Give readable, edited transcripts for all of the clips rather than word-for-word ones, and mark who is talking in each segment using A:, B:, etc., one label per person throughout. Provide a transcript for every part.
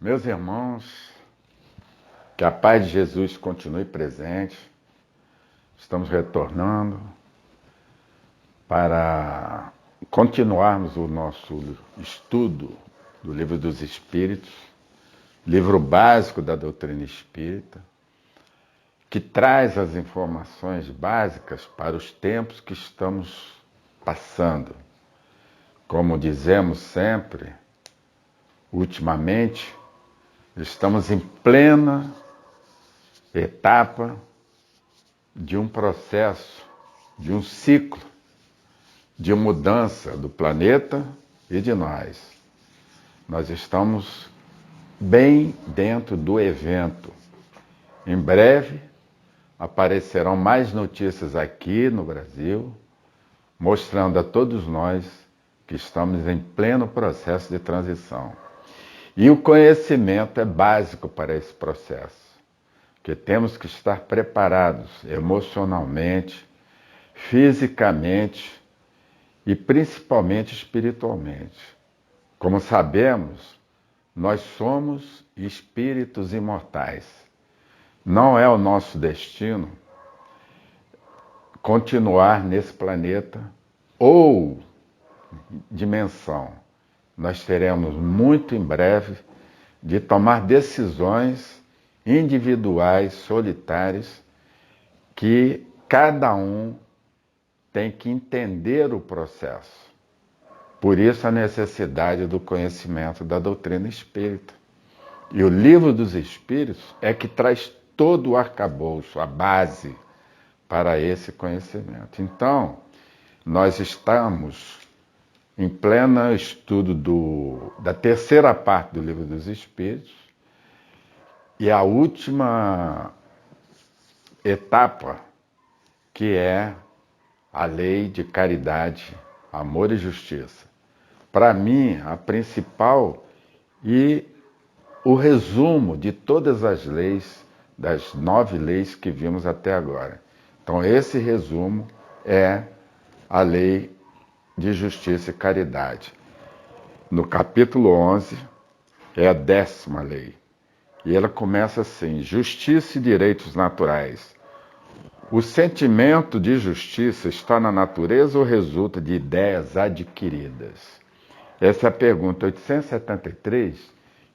A: Meus irmãos, que a paz de Jesus continue presente. Estamos retornando para continuarmos o nosso estudo do Livro dos Espíritos, livro básico da doutrina espírita, que traz as informações básicas para os tempos que estamos passando. Como dizemos sempre, ultimamente, estamos em plena etapa de um processo, de um ciclo, de mudança do planeta e de nós. Nós estamos bem dentro do evento. Em breve aparecerão mais notícias aqui no Brasil, mostrando a todos nós que estamos em pleno processo de transição. E o conhecimento é básico para esse processo, que temos que estar preparados emocionalmente, fisicamente e principalmente espiritualmente. Como sabemos, nós somos espíritos imortais. Não é o nosso destino continuar nesse planeta ou dimensão. Nós teremos muito em breve de tomar decisões individuais, solitárias, que cada um tem que entender o processo. Por isso a necessidade do conhecimento da doutrina espírita. E o Livro dos Espíritos é que traz todo o arcabouço, a base para esse conhecimento. Então, nós estamos em pleno estudo da terceira parte do Livro dos Espíritos, e a última etapa, que é a lei de caridade, amor e justiça. Para mim, a principal e o resumo de todas as leis, das 9 leis que vimos até agora. Então, esse resumo é a lei de justiça e caridade. No capítulo 11, é a 10ª lei. E ela começa assim: justiça e direitos naturais. O sentimento de justiça está na natureza ou resulta de ideias adquiridas? Essa é a pergunta 873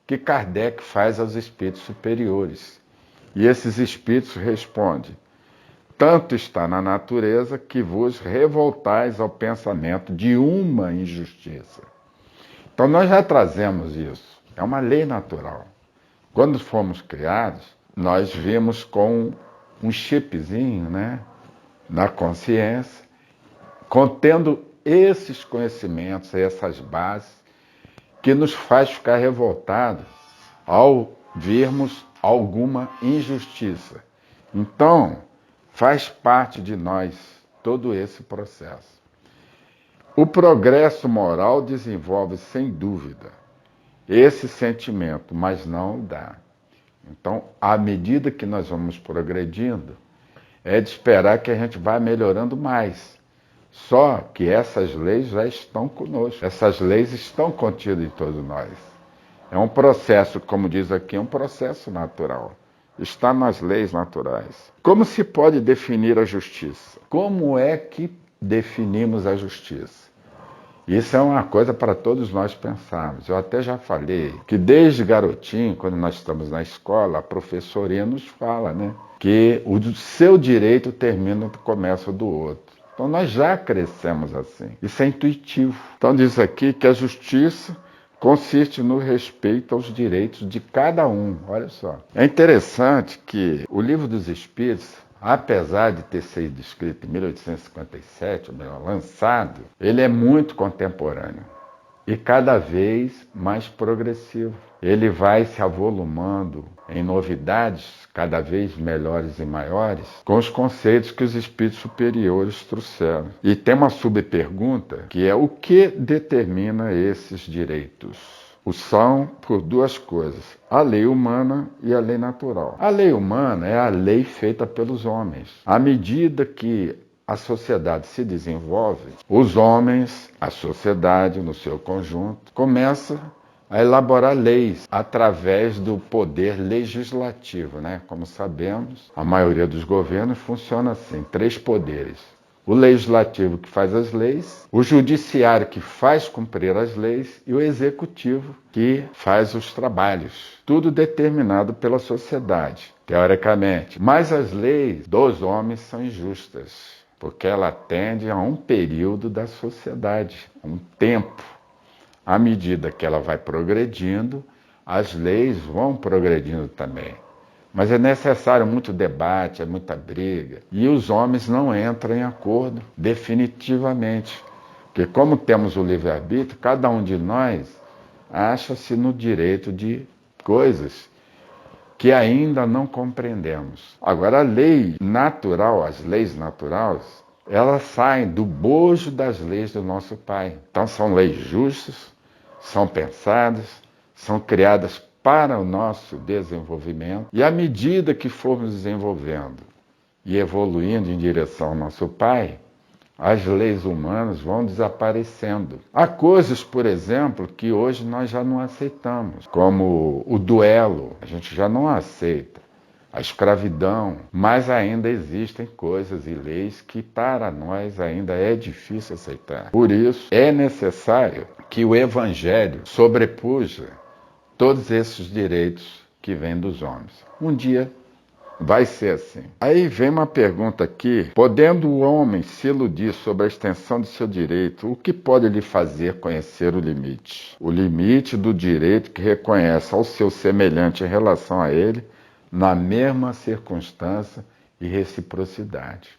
A: que Kardec faz aos espíritos superiores. E esses espíritos respondem: tanto está na natureza que vos revoltais ao pensamento de uma injustiça. Então nós já trazemos isso. É uma lei natural. Quando fomos criados, nós vimos com um chipzinho, na consciência, contendo esses conhecimentos, essas bases, que nos faz ficar revoltados ao virmos alguma injustiça. Então, faz parte de nós todo esse processo. O progresso moral desenvolve, sem dúvida, esse sentimento, mas não dá. Então, à medida que nós vamos progredindo, é de esperar que a gente vá melhorando mais. Só que essas leis já estão conosco. Essas leis estão contidas em todos nós. É um processo, como diz aqui, um processo natural. Está nas leis naturais. Como se pode definir a justiça? Como é que definimos a justiça? Isso é uma coisa para todos nós pensarmos. Eu até já falei que desde garotinho, quando nós estamos na escola, a professorinha nos fala, que o seu direito termina no começo do outro. Então nós já crescemos assim. Isso é intuitivo. Então diz aqui que a justiça consiste no respeito aos direitos de cada um. Olha só. É interessante que o Livro dos Espíritos, apesar de ter sido escrito em 1857, ou melhor, lançado, ele é muito contemporâneo e cada vez mais progressivo. Ele vai se avolumando em novidades cada vez melhores e maiores com os conceitos que os espíritos superiores trouxeram. E tem uma subpergunta que é: o que determina esses direitos? São por 2 coisas: a lei humana e a lei natural. A lei humana é a lei feita pelos homens. À medida que a sociedade se desenvolve, os homens, a sociedade no seu conjunto, começa a elaborar leis através do poder legislativo, né? Como sabemos, a maioria dos governos funciona assim, 3 poderes. O legislativo que faz as leis, o judiciário que faz cumprir as leis e o executivo que faz os trabalhos. Tudo determinado pela sociedade, teoricamente. Mas as leis dos homens são injustas, porque ela atende a um período da sociedade, a um tempo. À medida que ela vai progredindo, as leis vão progredindo também. Mas é necessário muito debate, é muita briga. E os homens não entram em acordo definitivamente. Porque como temos o livre-arbítrio, cada um de nós acha-se no direito de coisas que ainda não compreendemos. Agora, a lei natural, as leis naturais, elas saem do bojo das leis do nosso Pai. Então são leis justas, são pensadas, são criadas para o nosso desenvolvimento. E à medida que formos desenvolvendo e evoluindo em direção ao nosso Pai, as leis humanas vão desaparecendo. Há coisas, por exemplo, que hoje nós já não aceitamos, como o duelo, a gente já não aceita. A escravidão, mas ainda existem coisas e leis que para nós ainda é difícil aceitar. Por isso, é necessário que o Evangelho sobrepuja todos esses direitos que vêm dos homens. Um dia vai ser assim. Aí vem uma pergunta aqui: podendo o homem se iludir sobre a extensão de seu direito, o que pode lhe fazer conhecer o limite? O limite do direito que reconhece ao seu semelhante em relação a ele, na mesma circunstância e reciprocidade.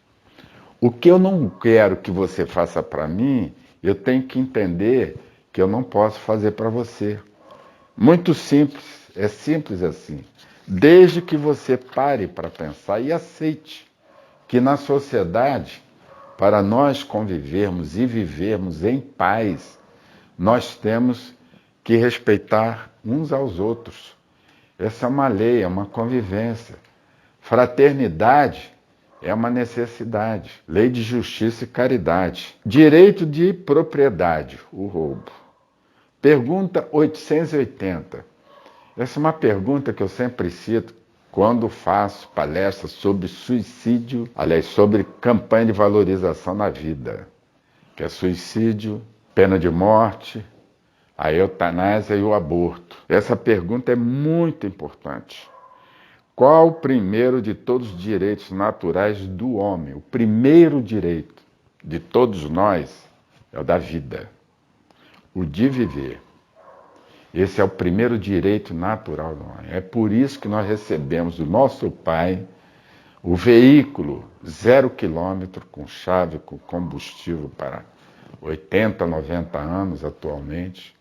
A: O que eu não quero que você faça para mim, eu tenho que entender que eu não posso fazer para você. Muito simples, é simples assim. Desde que você pare para pensar e aceite que na sociedade, para nós convivermos e vivermos em paz, nós temos que respeitar uns aos outros. Essa é uma lei, é uma convivência. Fraternidade é uma necessidade. Lei de justiça e caridade. Direito de propriedade, o roubo. Pergunta 880. Essa é uma pergunta que eu sempre cito quando faço palestras sobre suicídio, aliás, sobre campanha de valorização na vida, que é suicídio, pena de morte, a eutanásia e o aborto. Essa pergunta é muito importante. Qual o primeiro de todos os direitos naturais do homem? O primeiro direito de todos nós é o da vida, o de viver. Esse é o primeiro direito natural do homem. É por isso que nós recebemos do nosso Pai o veículo 0 quilômetro com chave, com combustível para 80, 90 anos atualmente,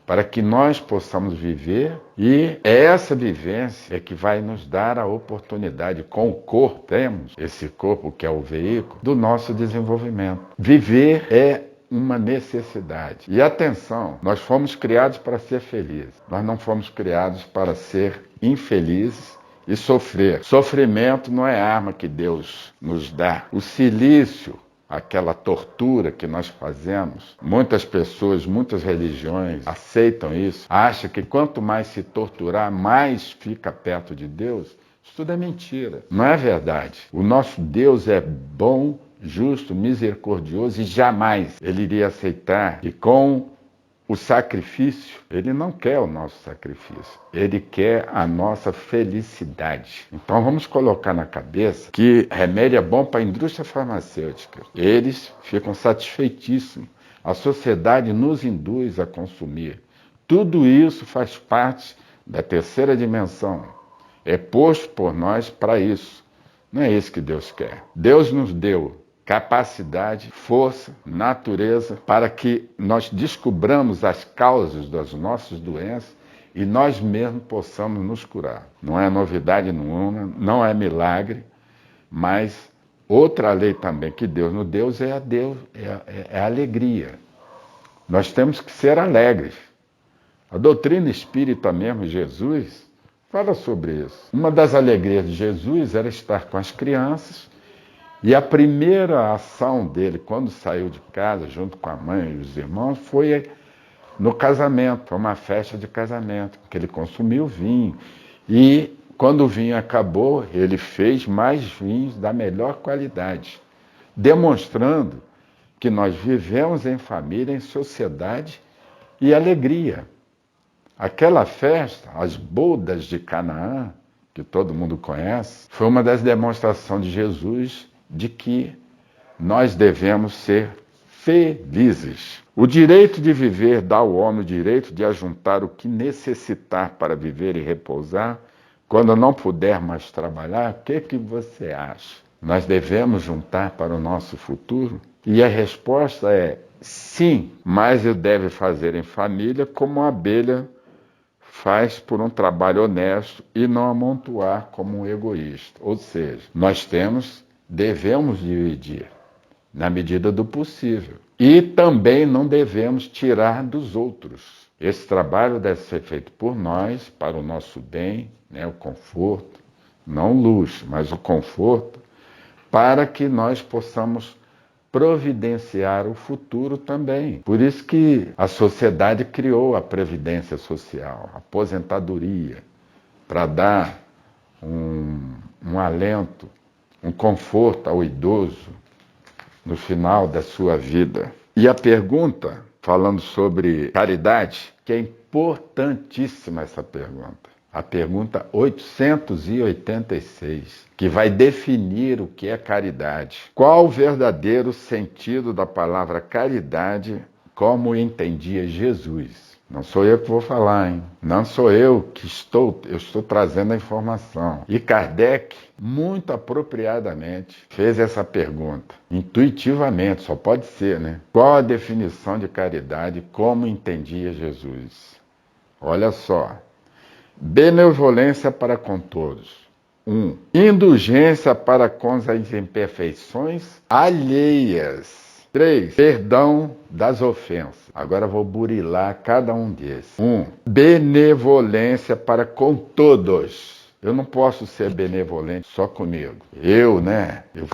A: para que nós possamos viver, e essa vivência é que vai nos dar a oportunidade, com o corpo, temos esse corpo que é o veículo, do nosso desenvolvimento. Viver é uma necessidade. E atenção, nós fomos criados para ser felizes. Nós não fomos criados para ser infelizes e sofrer. Sofrimento não é arma que Deus nos dá. O silício, aquela tortura que nós fazemos, muitas pessoas, muitas religiões aceitam isso, acham que quanto mais se torturar, mais fica perto de Deus. Isso tudo é mentira. Não é verdade. O nosso Deus é bom, justo, misericordioso, e jamais ele iria aceitar. E com o sacrifício, ele não quer o nosso sacrifício, ele quer a nossa felicidade. Então vamos colocar na cabeça que remédio é bom para a indústria farmacêutica. Eles ficam satisfeitíssimos. A sociedade nos induz a consumir. Tudo isso faz parte da terceira dimensão. É posto por nós para isso. Não é isso que Deus quer. Deus nos deu capacidade, força, natureza, para que nós descobramos as causas das nossas doenças e nós mesmos possamos nos curar. Não é novidade nenhuma, não é milagre, mas outra lei também que Deus nos deu é a alegria. Nós temos que ser alegres. A doutrina espírita mesmo, Jesus, fala sobre isso. Uma das alegrias de Jesus era estar com as crianças. E a primeira ação dele, quando saiu de casa, junto com a mãe e os irmãos, foi no casamento. Foi uma festa de casamento, que ele consumiu vinho. E quando o vinho acabou, ele fez mais vinhos da melhor qualidade, demonstrando que nós vivemos em família, em sociedade e alegria. Aquela festa, as bodas de Canaã, que todo mundo conhece, foi uma das demonstrações de Jesus de que nós devemos ser felizes. O direito de viver dá ao homem o direito de ajuntar o que necessitar para viver e repousar. Quando não puder mais trabalhar, o que você acha? Nós devemos juntar para o nosso futuro? E a resposta é sim, mas eu devo fazer em família como a abelha faz por um trabalho honesto e não amontoar como um egoísta. Ou seja, nós devemos dividir na medida do possível. E também não devemos tirar dos outros. Esse trabalho deve ser feito por nós, para o nosso bem, né, o conforto, não o luxo, mas o conforto, para que nós possamos providenciar o futuro também. Por isso que a sociedade criou a previdência social, a aposentadoria, para dar um alento, um conforto ao idoso no final da sua vida. E a pergunta, falando sobre caridade, que é importantíssima essa pergunta. A pergunta 886, que vai definir o que é caridade. Qual o verdadeiro sentido da palavra caridade, como entendia Jesus? Não sou eu que vou falar, hein? Não sou eu eu estou trazendo a informação. E Kardec, muito apropriadamente, fez essa pergunta. Intuitivamente, só pode ser, né? Qual a definição de caridade, como entendia Jesus? Olha só. Benevolência para com todos. 1. Indulgência para com as imperfeições alheias. 3. Perdão das ofensas. Agora vou burilar cada um desses. 1. Benevolência para com todos. Eu não posso ser benevolente só comigo. Eu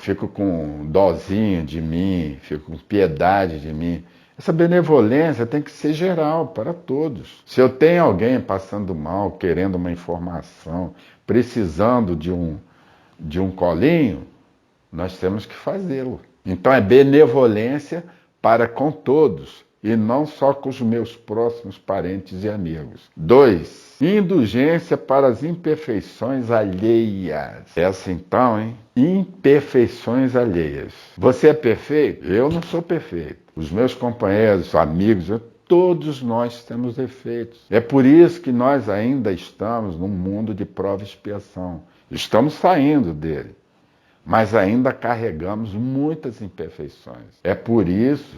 A: fico com dozinho de mim, fico com piedade de mim. Essa benevolência tem que ser geral, para todos. Se eu tenho alguém passando mal, querendo uma informação, precisando de um colinho, nós temos que fazê-lo. Então é benevolência para com todos, e não só com os meus próximos parentes e amigos. 2. Indulgência para as imperfeições alheias. Essa então, hein? Imperfeições alheias. Você é perfeito? Eu não sou perfeito. Os meus companheiros, amigos, todos nós temos defeitos. É por isso que nós ainda estamos num mundo de prova e expiação. Estamos saindo dele, mas ainda carregamos muitas imperfeições. É por isso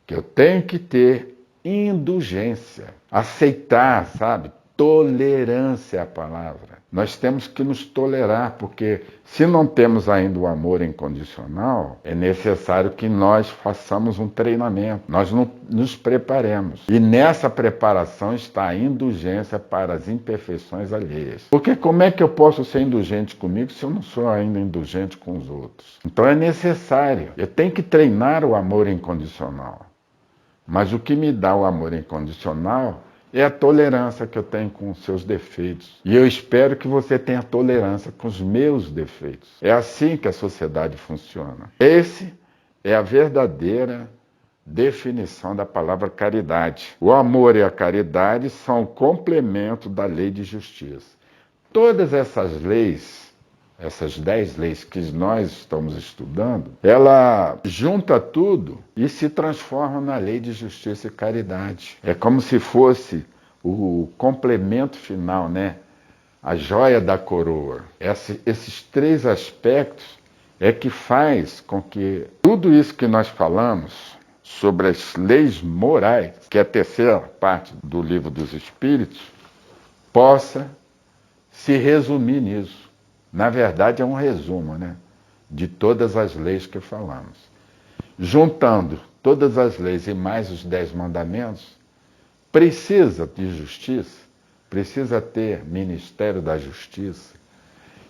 A: que eu tenho que ter indulgência, aceitar, sabe? Tolerância é a palavra. Nós temos que nos tolerar, porque se não temos ainda o amor incondicional, é necessário que nós façamos um treinamento, nós nos preparemos. E nessa preparação está a indulgência para as imperfeições alheias. Porque como é que eu posso ser indulgente comigo se eu não sou ainda indulgente com os outros? Então é necessário, eu tenho que treinar o amor incondicional. Mas o que me dá o amor incondicional é a tolerância que eu tenho com os seus defeitos. E eu espero que você tenha tolerância com os meus defeitos. É assim que a sociedade funciona. Esse é a verdadeira definição da palavra caridade. O amor e a caridade são o complemento da lei de justiça. Todas essas leis, essas 10 leis que nós estamos estudando, ela junta tudo e se transforma na lei de justiça e caridade. É como se fosse o complemento final, né? A joia da coroa. Esses 3 aspectos é que faz com que tudo isso que nós falamos sobre as leis morais, que é a terceira parte do Livro dos Espíritos, possa se resumir nisso. Na verdade, é um resumo, né, de todas as leis que falamos. Juntando todas as leis e mais os 10 mandamentos, precisa de justiça, precisa ter Ministério da Justiça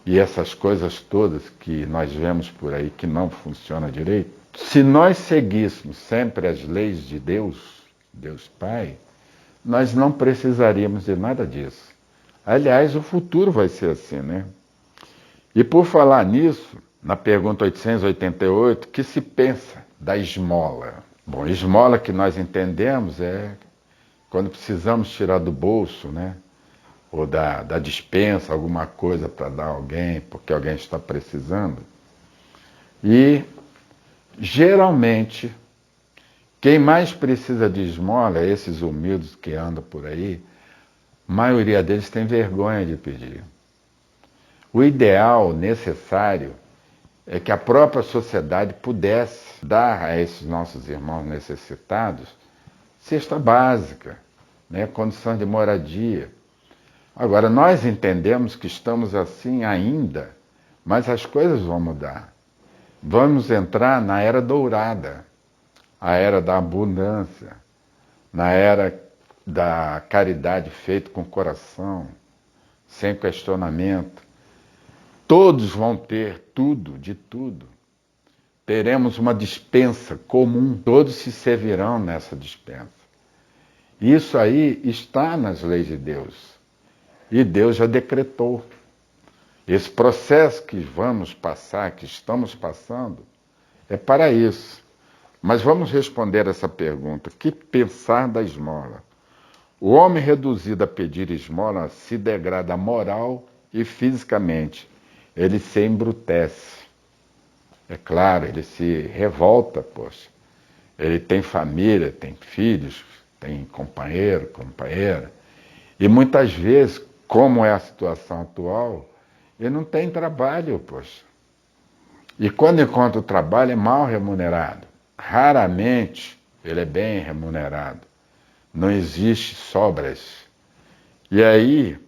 A: e essas coisas todas que nós vemos por aí que não funcionam direito. Se nós seguíssemos sempre as leis de Deus, Deus Pai, nós não precisaríamos de nada disso. Aliás, o futuro vai ser assim, né? E por falar nisso, na pergunta 888, que se pensa da esmola? Bom, esmola que nós entendemos é quando precisamos tirar do bolso, né? Ou da despensa, alguma coisa para dar a alguém, porque alguém está precisando. E, geralmente, quem mais precisa de esmola é esses humildes que andam por aí. A maioria deles tem vergonha de pedir. O ideal, necessário, é que a própria sociedade pudesse dar a esses nossos irmãos necessitados cesta básica, né, condições de moradia. Agora, nós entendemos que estamos assim ainda, mas as coisas vão mudar. Vamos entrar na era dourada, a era da abundância, na era da caridade feita com coração, sem questionamento. Todos vão ter tudo, de tudo. Teremos uma despensa comum, todos se servirão nessa despensa. Isso aí está nas leis de Deus. E Deus já decretou. Esse processo que vamos passar, que estamos passando, é para isso. Mas vamos responder essa pergunta. Que pensar da esmola? O homem reduzido a pedir esmola se degrada moral e fisicamente. Ele se embrutece. É claro, ele se revolta, poxa. Ele tem família, tem filhos, tem companheiro, companheira. E muitas vezes, como é a situação atual, ele não tem trabalho, poxa. E quando encontra o trabalho, é mal remunerado. Raramente ele é bem remunerado. Não existe sobras. E aí,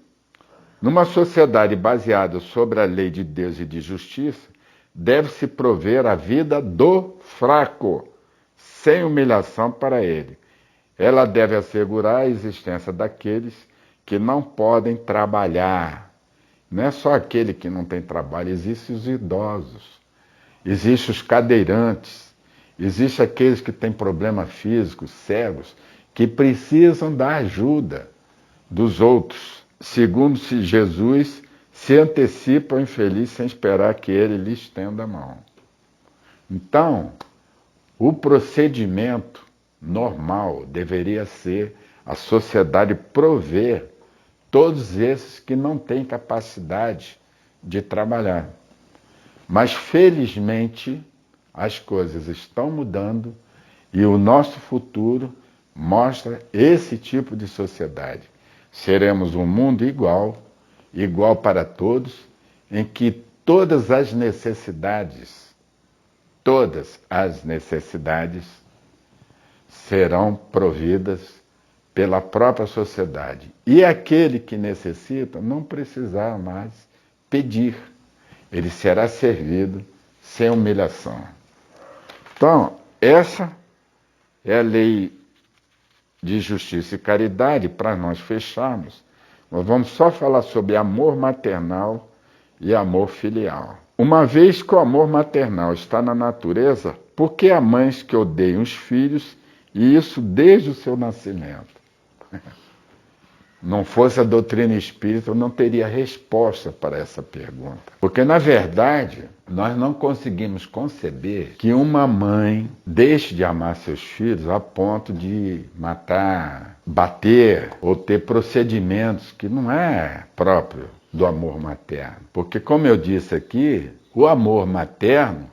A: numa sociedade baseada sobre a lei de Deus e de justiça, deve-se prover a vida do fraco, sem humilhação para ele. Ela deve assegurar a existência daqueles que não podem trabalhar. Não é só aquele que não tem trabalho, existem os idosos, existem os cadeirantes, existem aqueles que têm problemas físicos, cegos, que precisam da ajuda dos outros. Segundo Jesus, se antecipa ao infeliz sem esperar que ele lhe estenda a mão. Então, o procedimento normal deveria ser a sociedade prover todos esses que não têm capacidade de trabalhar. Mas, felizmente, as coisas estão mudando e o nosso futuro mostra esse tipo de sociedade. Seremos um mundo igual para todos, em que todas as necessidades serão providas pela própria sociedade. E aquele que necessita não precisará mais pedir. Ele será servido sem humilhação. Então, essa é a lei de justiça e caridade. Para nós fecharmos, nós vamos só falar sobre amor maternal e amor filial. Uma vez que o amor maternal está na natureza, por que há mães que odeiam os filhos, e isso desde o seu nascimento? Não fosse a doutrina espírita, eu não teria resposta para essa pergunta. Porque, na verdade, nós não conseguimos conceber que uma mãe deixe de amar seus filhos a ponto de matar, bater ou ter procedimentos que não é próprio do amor materno. Porque, como eu disse aqui, o amor materno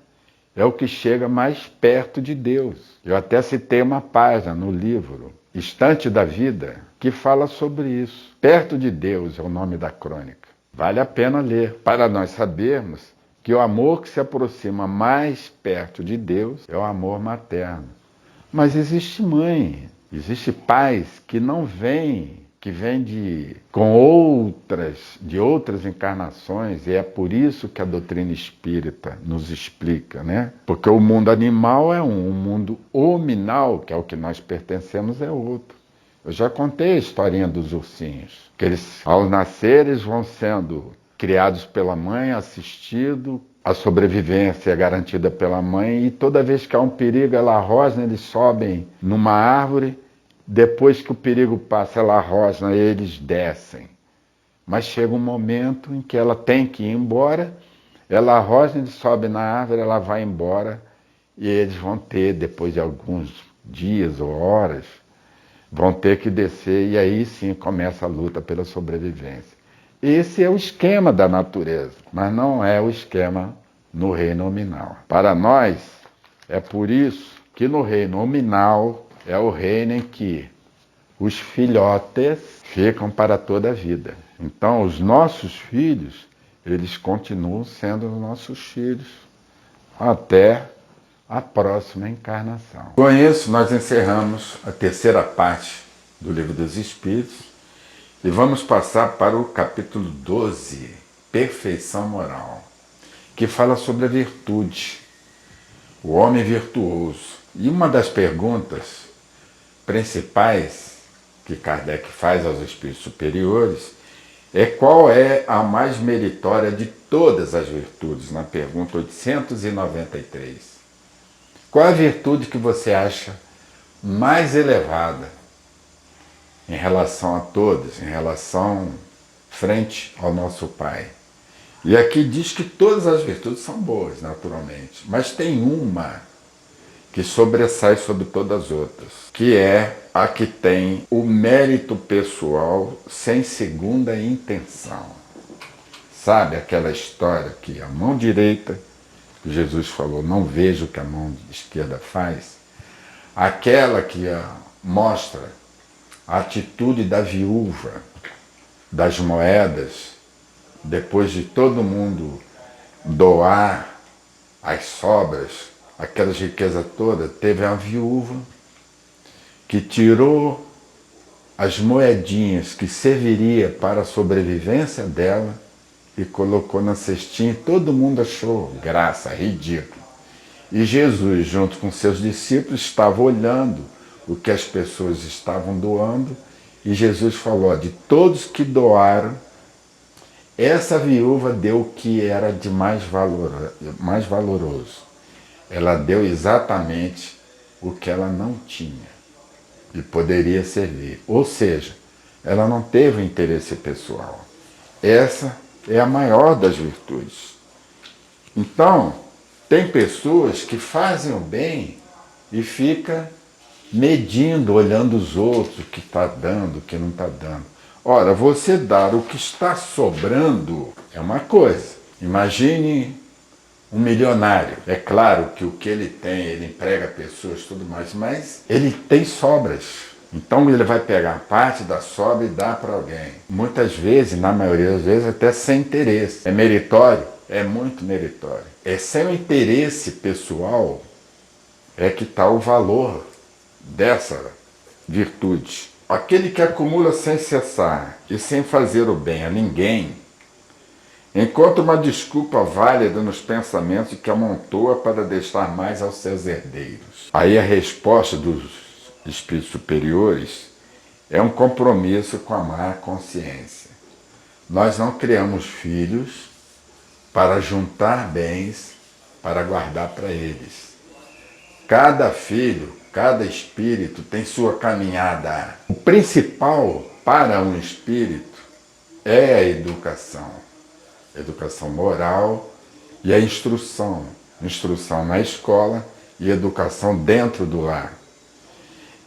A: é o que chega mais perto de Deus. Eu até citei uma página no livro Estante da Vida, que fala sobre isso. Perto de Deus é o nome da crônica. Vale a pena ler, para nós sabermos que o amor que se aproxima mais perto de Deus é o amor materno. Mas existe mãe, existe pais que não vêm, que vêm de outras encarnações, e é por isso que a doutrina espírita nos explica, né? Porque o mundo animal é um, o mundo hominal, que é o que nós pertencemos, é outro. Eu já contei a historinha dos ursinhos, que eles, ao nascer, eles vão sendo criados pela mãe, assistidos, a sobrevivência é garantida pela mãe, e toda vez que há um perigo, ela rosna, eles sobem numa árvore depois que o perigo passa, ela rosna, eles descem. Mas chega um momento em que ela tem que ir embora, ela rosna, ele sobe na árvore, ela vai embora, e eles vão ter, depois de alguns dias ou horas, vão ter que descer, e aí sim começa a luta pela sobrevivência. Esse é o esquema da natureza, mas não é o esquema no reino nominal. Para nós, é por isso que no reino nominal é o reino em que os filhotes ficam para toda a vida. Então, os nossos filhos, eles continuam sendo os nossos filhos até a próxima encarnação. Com isso, nós encerramos a terceira parte do Livro dos Espíritos e vamos passar para o capítulo 12, Perfeição Moral, que fala sobre a virtude, o homem virtuoso. E uma das perguntas principais que Kardec faz aos espíritos superiores é qual é a mais meritória de todas as virtudes, na pergunta 893. Qual é a virtude que você acha mais elevada em relação a todas, em relação frente ao nosso Pai? E aqui diz que todas as virtudes são boas, naturalmente, mas tem uma que sobressai sobre todas as outras, que é a que tem o mérito pessoal sem segunda intenção. Sabe aquela história que a mão direita, Jesus falou, não vejo o que a mão esquerda faz? Aquela que mostra a atitude da viúva, das moedas, depois de todo mundo doar as sobras, aquelas riquezas todas, teve a viúva que tirou as moedinhas que serviria para a sobrevivência dela e colocou na cestinha, e todo mundo achou graça, ridículo. E Jesus, junto com seus discípulos, estava olhando o que as pessoas estavam doando, e Jesus falou, de todos que doaram, essa viúva deu o que era de mais valoroso. Ela deu exatamente o que ela não tinha e poderia servir. Ou seja, ela não teve interesse pessoal. Essa é a maior das virtudes. Então, tem pessoas que fazem o bem e ficam medindo, olhando os outros, o que está dando, o que não está dando. Ora, você dar o que está sobrando é uma coisa. Imagine um milionário. É claro que o que ele tem, ele emprega pessoas, tudo mais, mas ele tem sobras. Então ele vai pegar parte da sobra e dar para alguém. Muitas vezes, na maioria das vezes, até sem interesse. É meritório? É muito meritório. É sem o interesse pessoal é que está o valor dessa virtude. Aquele que acumula sem cessar e sem fazer o bem a ninguém, encontra uma desculpa válida nos pensamentos que amontoa para deixar mais aos seus herdeiros. Aí a resposta dos espíritos superiores é um compromisso com a má consciência. Nós não criamos filhos para juntar bens, para guardar para eles. Cada filho, cada espírito tem sua caminhada. O principal para um espírito é a educação. Educação moral e a instrução. Instrução na escola e educação dentro do lar.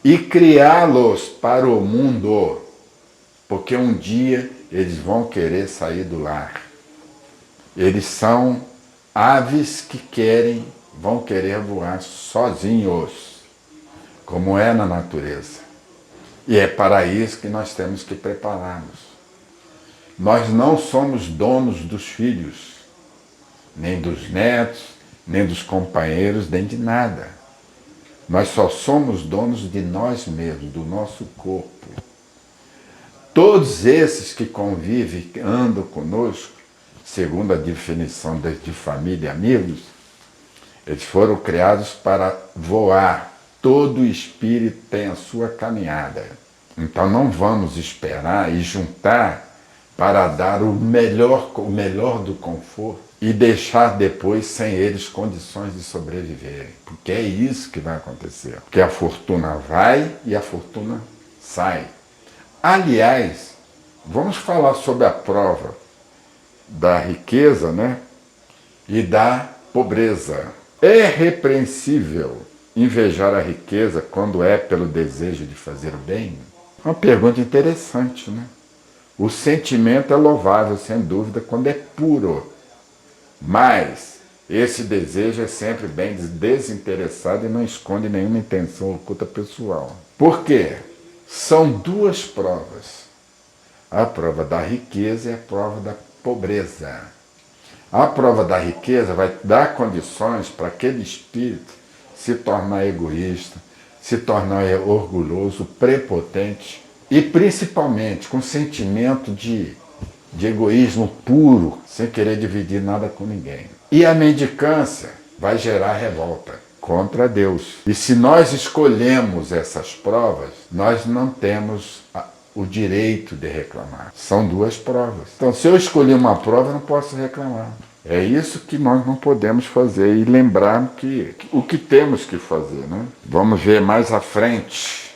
A: E criá-los para o mundo, porque um dia eles vão querer sair do lar. Eles são aves que vão querer voar sozinhos, como é na natureza. E é para isso que nós temos que prepararmos. Nós não somos donos dos filhos, nem dos netos, nem dos companheiros, nem de nada. Nós só somos donos de nós mesmos, do nosso corpo. Todos esses que convivem, que andam conosco, segundo a definição de família e amigos, eles foram criados para voar. Todo espírito tem a sua caminhada. Então não vamos esperar e juntar para dar o melhor do conforto e deixar depois sem eles condições de sobreviverem. Porque é isso que vai acontecer. Porque a fortuna vai e a fortuna sai. Aliás, vamos falar sobre a prova da riqueza, né? E da pobreza. É repreensível invejar a riqueza quando é pelo desejo de fazer o bem? Uma pergunta interessante, né? O sentimento é louvável, sem dúvida, quando é puro. Mas esse desejo é sempre bem desinteressado e não esconde nenhuma intenção oculta pessoal. Por quê? São duas provas. A prova da riqueza e a prova da pobreza. A prova da riqueza vai dar condições para aquele espírito se tornar egoísta, se tornar orgulhoso, prepotente e principalmente com sentimento de egoísmo puro, sem querer dividir nada com ninguém. E a mendicância vai gerar revolta contra Deus. E se nós escolhemos essas provas, nós não temos o direito de reclamar. São duas provas. Então, se eu escolher uma prova, eu não posso reclamar. É isso que nós não podemos fazer e lembrar o que temos que fazer, né? Vamos ver mais à frente.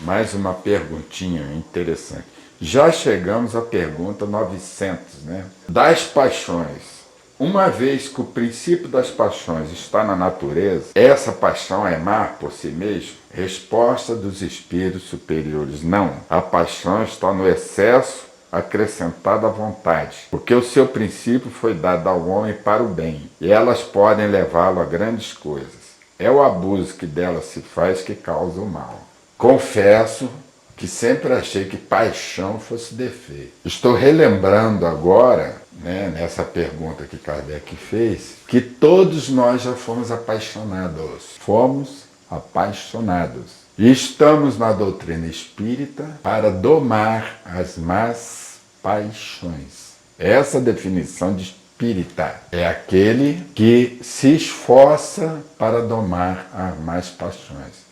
A: Mais uma perguntinha interessante. Já chegamos à pergunta 900, né? Das paixões. Uma vez que o princípio das paixões está na natureza, essa paixão é má por si mesmo? Resposta dos espíritos superiores: não. A paixão está no excesso acrescentado à vontade, porque o seu princípio foi dado ao homem para o bem, e elas podem levá-lo a grandes coisas. É o abuso que delas se faz que causa o mal. Confesso que sempre achei que paixão fosse defeito. Estou relembrando agora, né, nessa pergunta que Kardec fez, que todos nós já fomos apaixonados. Fomos apaixonados. E estamos na doutrina espírita para domar as más paixões. Essa definição de espírita é aquele que se esforça para domar as más paixões.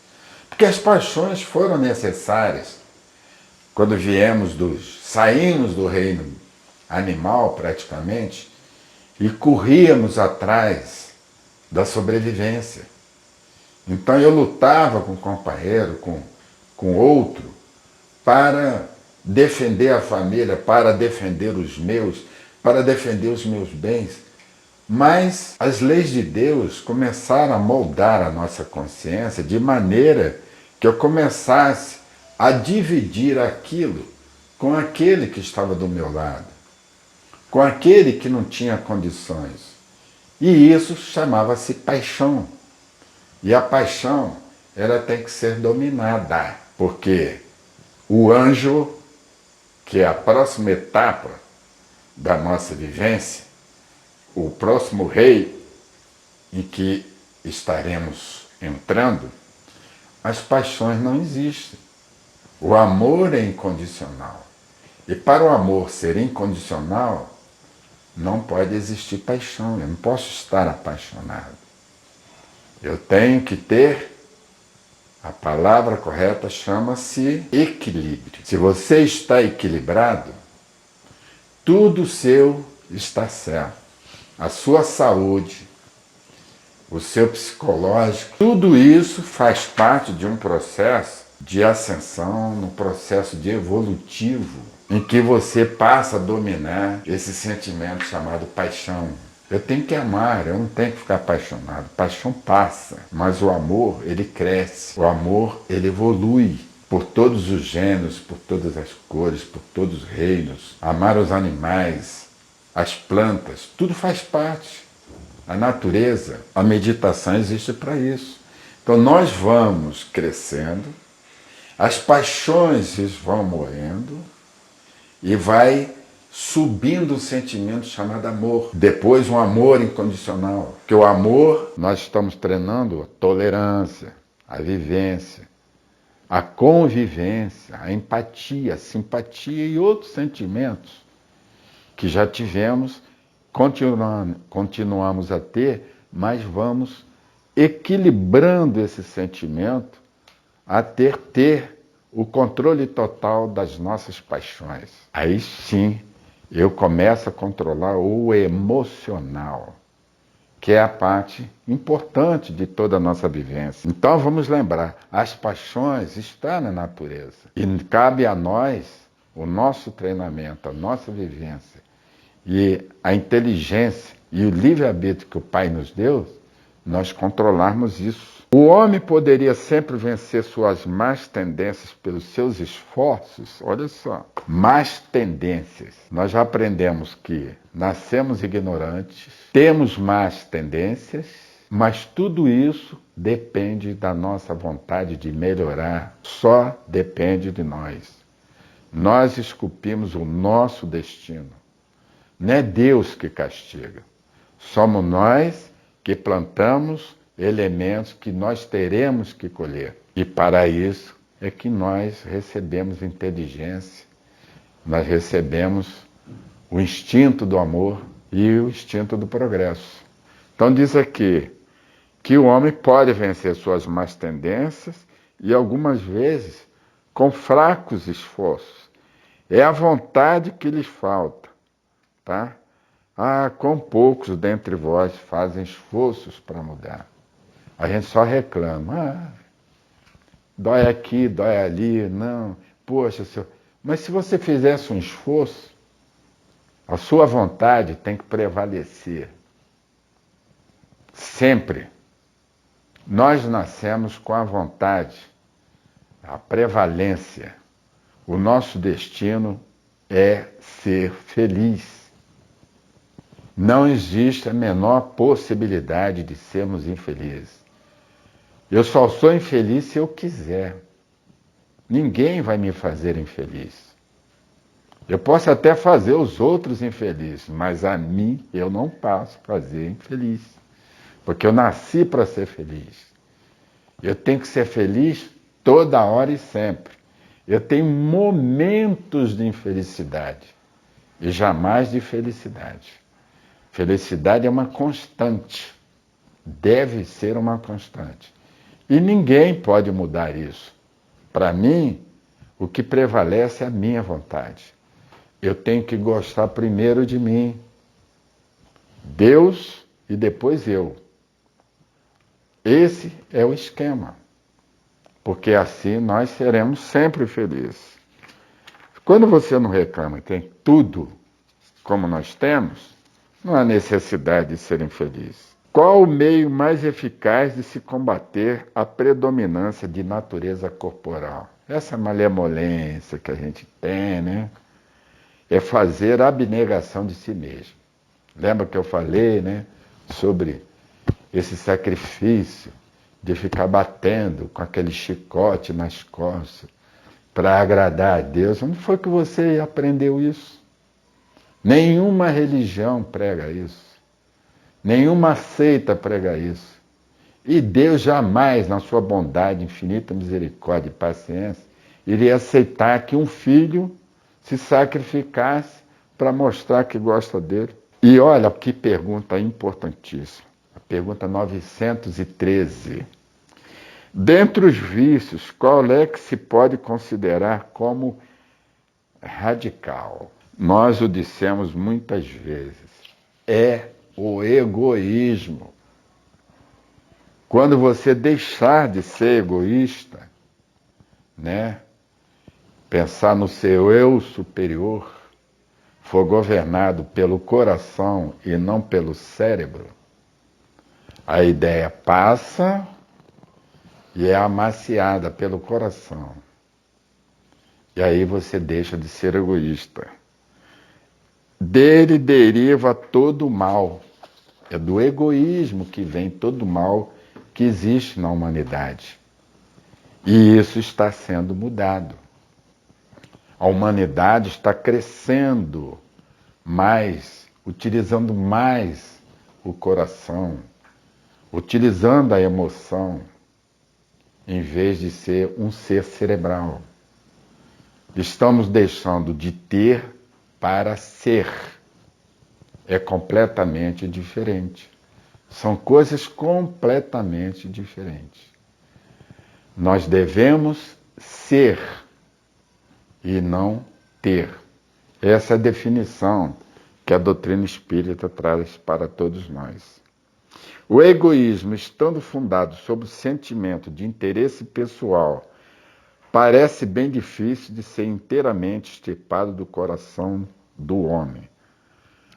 A: Porque as paixões foram necessárias quando saímos do reino animal praticamente e corríamos atrás da sobrevivência. Então eu lutava com um companheiro, com outro, para defender a família, para defender os meus bens. Mas as leis de Deus começaram a moldar a nossa consciência de maneira que eu começasse a dividir aquilo com aquele que estava do meu lado, com aquele que não tinha condições. E isso chamava-se paixão. E a paixão, ela tem que ser dominada, porque o anjo, que é a próxima etapa da nossa vivência, o próximo rei em que estaremos entrando, as paixões não existem. O amor é incondicional. E para o amor ser incondicional, não pode existir paixão. Eu não posso estar apaixonado. Eu tenho que ter, a palavra correta chama-se equilíbrio. Se você está equilibrado, tudo seu está certo. A sua saúde, o seu psicológico, tudo isso faz parte de um processo de ascensão, um processo de evolutivo, em que você passa a dominar esse sentimento chamado paixão. Eu tenho que amar, eu não tenho que ficar apaixonado. Paixão passa, mas o amor, ele cresce. O amor, ele evolui por todos os gêneros, por todas as cores, por todos os reinos. Amar os animais, as plantas, tudo faz parte. A natureza, a meditação existe para isso. Então nós vamos crescendo, as paixões vão morrendo e vai subindo um sentimento chamado amor. Depois um amor incondicional. Porque o amor, nós estamos treinando a tolerância, a vivência, a convivência, a empatia, a simpatia e outros sentimentos que já tivemos, continuamos a ter, mas vamos equilibrando esse sentimento até ter o controle total das nossas paixões. Aí sim Eu começo a controlar o emocional, que é a parte importante de toda a nossa vivência. Então vamos lembrar, as paixões estão na natureza. E cabe a nós, o nosso treinamento, a nossa vivência, e a inteligência e o livre-arbítrio que o Pai nos deu, nós controlarmos isso. O homem poderia sempre vencer suas más tendências pelos seus esforços. Olha só, más tendências. Nós já aprendemos que nascemos ignorantes, temos más tendências, mas tudo isso depende da nossa vontade de melhorar. Só depende de nós. Nós esculpimos o nosso destino. Não é Deus que castiga. Somos nós que plantamos elementos que nós teremos que colher. E para isso é que nós recebemos inteligência, nós recebemos o instinto do amor e o instinto do progresso. Então diz aqui que o homem pode vencer suas más tendências e algumas vezes com fracos esforços. É a vontade que lhes falta, tá? Ah, quão poucos dentre vós fazem esforços para mudar. A gente só reclama. Ah, dói aqui, dói ali, não. Poxa, mas se você fizesse um esforço, a sua vontade tem que prevalecer. Sempre. Nós nascemos com a vontade, a prevalência. O nosso destino é ser feliz. Não existe a menor possibilidade de sermos infelizes. Eu só sou infeliz se eu quiser. Ninguém vai me fazer infeliz. Eu posso até fazer os outros infelizes, mas a mim eu não posso fazer infeliz. Porque eu nasci para ser feliz. Eu tenho que ser feliz toda hora e sempre. Eu tenho momentos de infelicidade e jamais de felicidade. Felicidade é uma constante. Deve ser uma constante. E ninguém pode mudar isso. Para mim, o que prevalece é a minha vontade. Eu tenho que gostar primeiro de mim. Deus e depois eu. Esse é o esquema. Porque assim nós seremos sempre felizes. Quando você não reclama e tem tudo como nós temos, não há necessidade de ser infeliz. Qual o meio mais eficaz de se combater a predominância de natureza corporal? Essa malemolência que a gente tem, né? É fazer a abnegação de si mesmo. Lembra que eu falei, né? Sobre esse sacrifício de ficar batendo com aquele chicote nas costas para agradar a Deus. Onde foi que você aprendeu isso? Nenhuma religião prega isso. Nenhuma seita prega isso. E Deus jamais, na sua bondade, infinita misericórdia e paciência, iria aceitar que um filho se sacrificasse para mostrar que gosta dele. E olha que pergunta importantíssima. A pergunta 913. Dentre os vícios, qual é que se pode considerar como radical? Nós o dissemos muitas vezes. É o egoísmo. Quando você deixar de ser egoísta, né? Pensar no seu eu superior, for governado pelo coração e não pelo cérebro, a ideia passa e é amaciada pelo coração. E aí você deixa de ser egoísta. Dele deriva todo o mal. É do egoísmo que vem todo o mal que existe na humanidade. E isso está sendo mudado. A humanidade está crescendo mais, utilizando mais o coração, utilizando a emoção, em vez de ser um ser cerebral. Estamos deixando de ter para ser. É completamente diferente. São coisas completamente diferentes. Nós devemos ser e não ter. Essa é a definição que a doutrina espírita traz para todos nós. O egoísmo, estando fundado sobre o sentimento de interesse pessoal, parece bem difícil de ser inteiramente extirpado do coração do homem.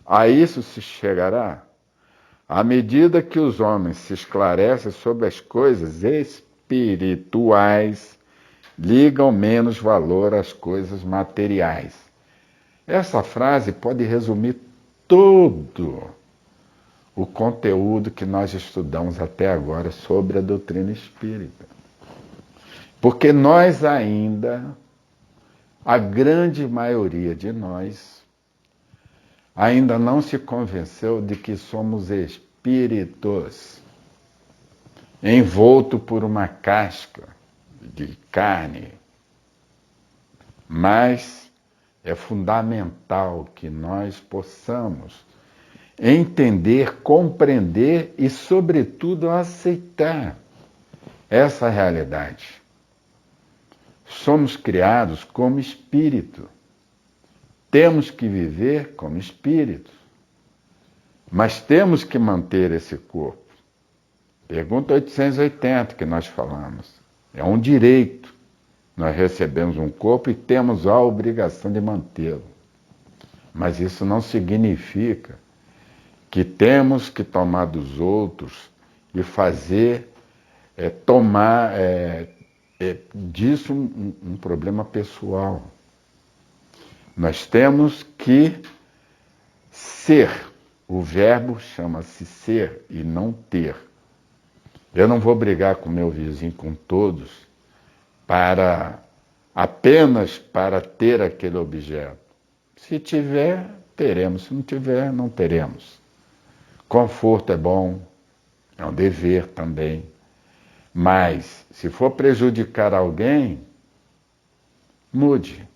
A: A isso se chegará à medida que os homens se esclarecem sobre as coisas espirituais, ligam menos valor às coisas materiais. Essa frase pode resumir todo o conteúdo que nós estudamos até agora sobre a doutrina espírita. Porque nós ainda, a grande maioria de nós, ainda não se convenceu de que somos espíritos, envolto por uma casca de carne. Mas é fundamental que nós possamos entender, compreender e, sobretudo, aceitar essa realidade. Somos criados como espírito. Temos que viver como espírito. Mas temos que manter esse corpo. Pergunta 880 que nós falamos. É um direito. Nós recebemos um corpo e temos a obrigação de mantê-lo. Mas isso não significa que temos que tomar dos outros e fazer, tomar disso um problema pessoal. Nós temos que ser. O verbo chama-se ser e não ter. Eu não vou brigar com meu vizinho, com todos, apenas para ter aquele objeto. Se tiver, teremos. Se não tiver, não teremos. Conforto é bom, é um dever também. Mas, se for prejudicar alguém, mude.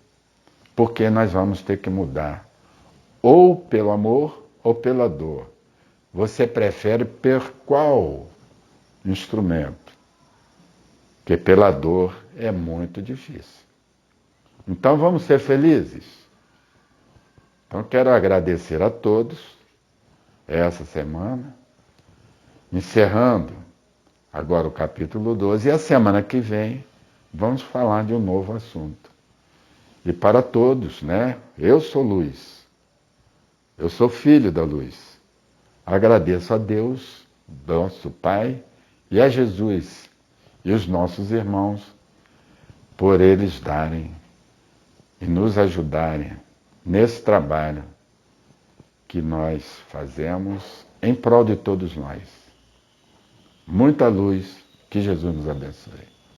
A: Porque nós vamos ter que mudar. Ou pelo amor ou pela dor. Você prefere por qual instrumento? Porque pela dor é muito difícil. Então vamos ser felizes. Então quero agradecer a todos essa semana, encerrando agora o capítulo 12, e a semana que vem vamos falar de um novo assunto. E para todos, né? Eu sou luz. Eu sou filho da luz. Agradeço a Deus, nosso Pai, e a Jesus e os nossos irmãos por eles darem e nos ajudarem nesse trabalho que nós fazemos em prol de todos nós. Muita luz, que Jesus nos abençoe.